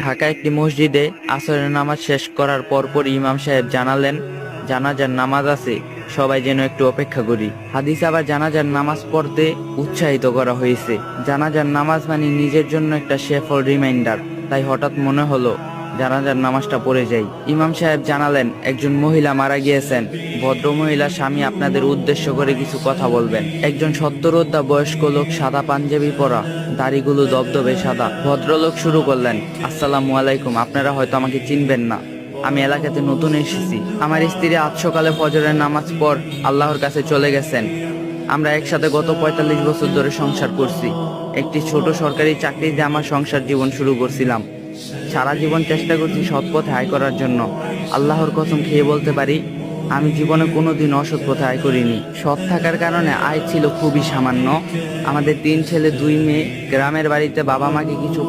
ঢাকা একটি মসজিদে আসরের নামাজ শেষ করার পরপর ইমাম সাহেব জানালেন, জানাজার নামাজ আছে, সবাই যেন একটু অপেক্ষা করি। হাদিস আবার জানাজার নামাজ পড়তে উৎসাহিত করা হয়েছে। জানাজার নামাজ মানে নিজের জন্য একটা শেফল রিমাইন্ডার। তাই হঠাৎ মনে হলো জানাজার নামাজটা পড়ে যাই। ইমাম সাহেব জানালেন, একজন মহিলা মারা গিয়েছেন। ভদ্র মহিলা স্বামী আপনাদের উদ্দেশ্য করে কিছু কথা বলবেন। একজন 70 বয়স্ক লোক, সাদা পাঞ্জাবি পরা, দাড়িগুলো দবদবে সাদা। ভদ্রলোক শুরু করলেন, আসসালামু আলাইকুম। আপনারা হয়তো আমাকে চিনবেন না, আমি এলাকাতে নতুন এসেছি। আমার স্ত্রী আজ সকালে ফজরের নামাজ পর আল্লাহর কাছে চলে গেছেন। আমরা একসাথে গত 45 বছর ধরে সংসার করছি। একটি ছোট সরকারি চাকরিতে আমার সংসার জীবন শুরু করছিলাম। সারা জীবন চেষ্টা করছি সৎ পথে আয় করার জন্য। আল্লাহর কসম খেয়ে বলতে পারি, আমি জীবনে কোনোদিন অসৎ পথে আয় করিনি। সৎ থাকার কারণে আয় ছিল খুবই সামান্য। আমাদের 3 ছেলে 2 মেয়ে। গ্রামের বাড়িতে বাবা মাকে কিছু